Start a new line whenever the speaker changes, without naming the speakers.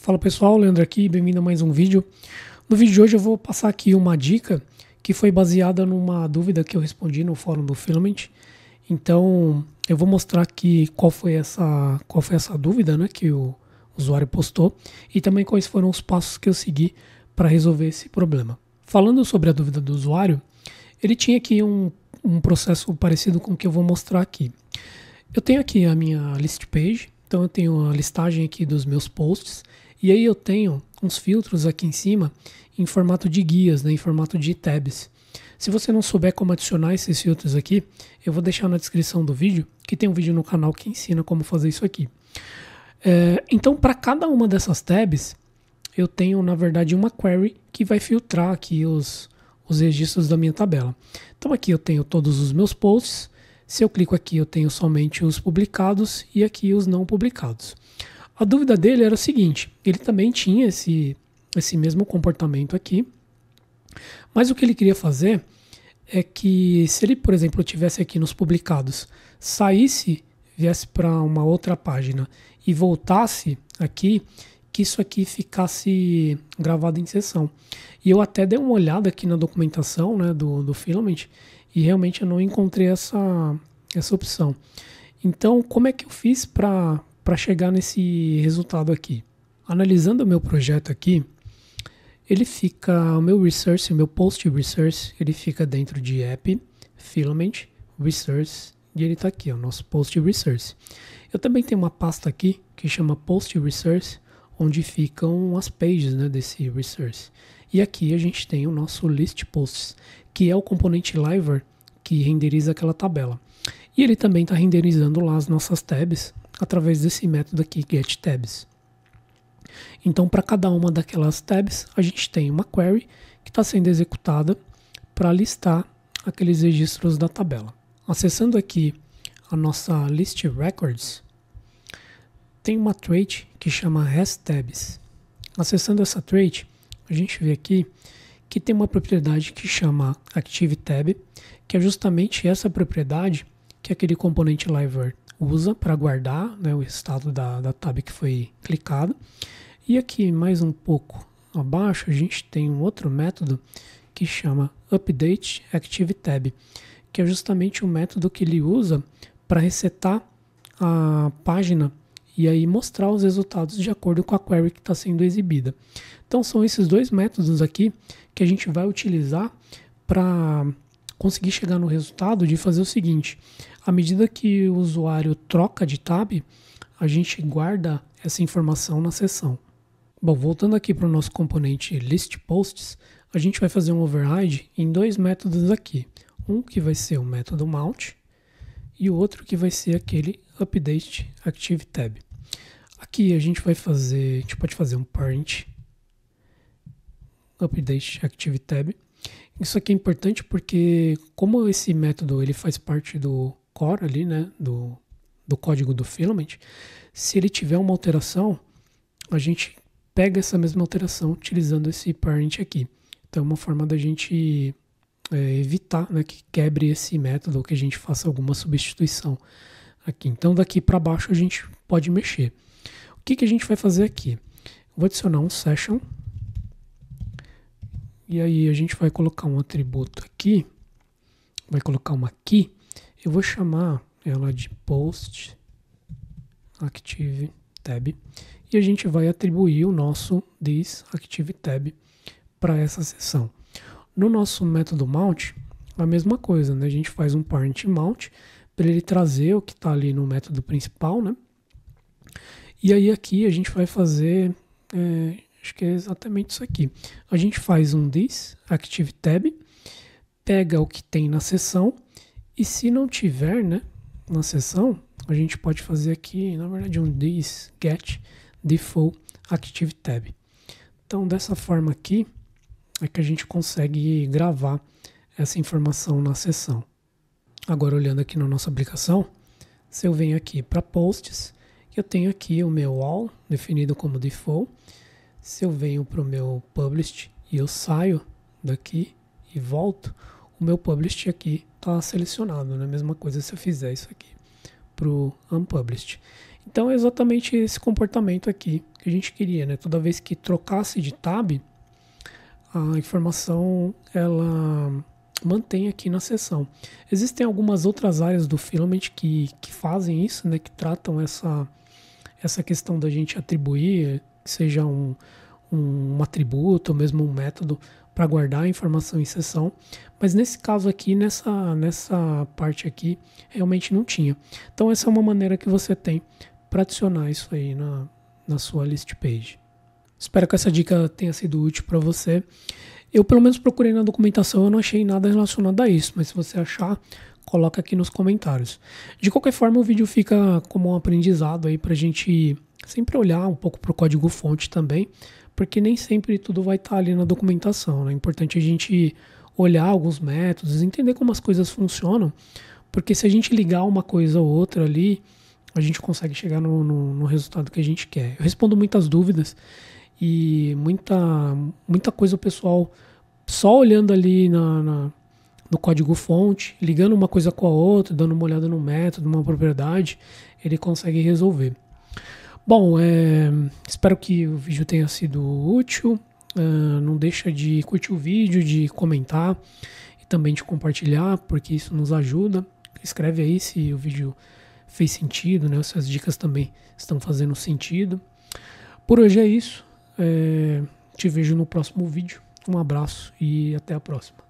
Fala pessoal, Leandro aqui, bem-vindo a mais um vídeo. No vídeo de hoje eu vou passar aqui uma dica que foi baseada numa dúvida que eu respondi no fórum do Filament. Então eu vou mostrar aqui qual foi essa dúvida, né, que o usuário postou e também quais foram os passos que eu segui para resolver esse problema. Falando sobre a dúvida do usuário, ele tinha aqui um processo parecido com o que eu vou mostrar aqui. Eu tenho aqui a minha list page, então eu tenho a listagem aqui dos meus posts, e aí eu tenho uns filtros aqui em cima em formato de guias, né, em formato de tabs. Se você não souber como adicionar esses filtros aqui, eu vou deixar na descrição do vídeo, que tem um vídeo no canal que ensina como fazer isso aqui. Então, para cada uma dessas tabs, eu tenho, na verdade, uma query que vai filtrar aqui os registros da minha tabela. Então aqui eu tenho todos os meus posts. Se eu clico aqui, eu tenho somente os publicados e aqui os não publicados. A dúvida dele era o seguinte, ele também tinha esse mesmo comportamento aqui, mas o que ele queria fazer é que se ele, por exemplo, tivesse aqui nos publicados, saísse, viesse para uma outra página e voltasse aqui, que isso aqui ficasse gravado em sessão. E eu até dei uma olhada aqui na documentação, né, do Filament, e realmente eu não encontrei essa opção. Então, como é que eu fiz para chegar nesse resultado aqui? Analisando o meu projeto aqui, ele fica, o meu resource, o meu post resource, ele fica dentro de app, filament, resource, e ele está aqui, o nosso post resource. Eu também tenho uma pasta aqui que chama post resource, onde ficam as pages, né, desse resource. E aqui a gente tem o nosso list posts, que é o componente liver que renderiza aquela tabela. E ele também está renderizando lá as nossas tabs através desse método aqui, getTabs. Então, para cada uma daquelas tabs, a gente tem uma query que está sendo executada para listar aqueles registros da tabela. Acessando aqui a nossa list records, tem uma trait que chama hasTabs. Acessando essa trait, a gente vê aqui que tem uma propriedade que chama ActiveTab, que é justamente essa propriedade que aquele componente liver usa para guardar, né, o estado da tab que foi clicado. E aqui, mais um pouco abaixo, a gente tem um outro método que chama UpdateActiveTab, que é justamente o método que ele usa para resetar a página e aí mostrar os resultados de acordo com a query que está sendo exibida. Então são esses dois métodos aqui que a gente vai utilizar para conseguir chegar no resultado de fazer o seguinte: à medida que o usuário troca de tab, a gente guarda essa informação na seção. Bom, voltando aqui para o nosso componente listPosts, a gente vai fazer um override em dois métodos aqui. Um que vai ser o método mount e o outro que vai ser aquele UpdateActiveTab. Aqui a gente pode fazer um parent UpdateActiveTab. Isso aqui é importante porque, como esse método ele faz parte do core ali, né, do código do Filament, se ele tiver uma alteração, a gente pega essa mesma alteração utilizando esse parent aqui. Então é uma forma da gente evitar, né, que quebre esse método ou que a gente faça alguma substituição aqui. Então daqui para baixo a gente pode mexer. O que a gente vai fazer aqui? Vou adicionar um session. E aí a gente vai colocar um atributo aqui, vai colocar uma key, eu vou chamar ela de post active tab e a gente vai atribuir o nosso this active tab para essa seção. No nosso método mount, a mesma coisa, né? A gente faz um parent mount para ele trazer o que está ali no método principal, né? E aí aqui a gente vai fazer acho que é exatamente isso aqui. A gente faz um this active tab, pega o que tem na seção e se não tiver, né, na seção, a gente pode fazer aqui, na verdade, um this get default active tab. Então, dessa forma aqui é que a gente consegue gravar essa informação na seção. Agora, olhando aqui na nossa aplicação, se eu venho aqui para posts, eu tenho aqui o meu all definido como default. Se eu venho para o meu published e eu saio daqui e volto, o meu published aqui está selecionado, né? A mesma coisa se eu fizer isso aqui para o unpublished. Então é exatamente esse comportamento aqui que a gente queria, né? Toda vez que trocasse de tab, a informação ela mantém aqui na seção. Existem algumas outras áreas do Filament que fazem isso, né? Que tratam essa questão da gente atribuir, que seja um atributo ou mesmo um método para guardar a informação em seção, mas nesse caso aqui, nessa parte aqui, realmente não tinha. Então essa é uma maneira que você tem para adicionar isso aí na sua list page. Espero que essa dica tenha sido útil para você. Eu pelo menos procurei na documentação, eu não achei nada relacionado a isso, mas se você achar, coloca aqui nos comentários. De qualquer forma, o vídeo fica como um aprendizado aí para a gente sempre olhar um pouco para o código-fonte também, porque nem sempre tudo vai estar ali na documentação, né? É importante a gente olhar alguns métodos, entender como as coisas funcionam, porque se a gente ligar uma coisa ou outra ali, a gente consegue chegar no resultado que a gente quer. Eu respondo muitas dúvidas e muita coisa o pessoal só olhando ali no código-fonte, ligando uma coisa com a outra, dando uma olhada no método, numa propriedade, ele consegue resolver. Bom, espero que o vídeo tenha sido útil. Não deixa de curtir o vídeo, de comentar e também de compartilhar, porque isso nos ajuda. Escreve aí se o vídeo fez sentido, né? Se as dicas também estão fazendo sentido. Por hoje é isso. Te vejo no próximo vídeo. Um abraço e até a próxima.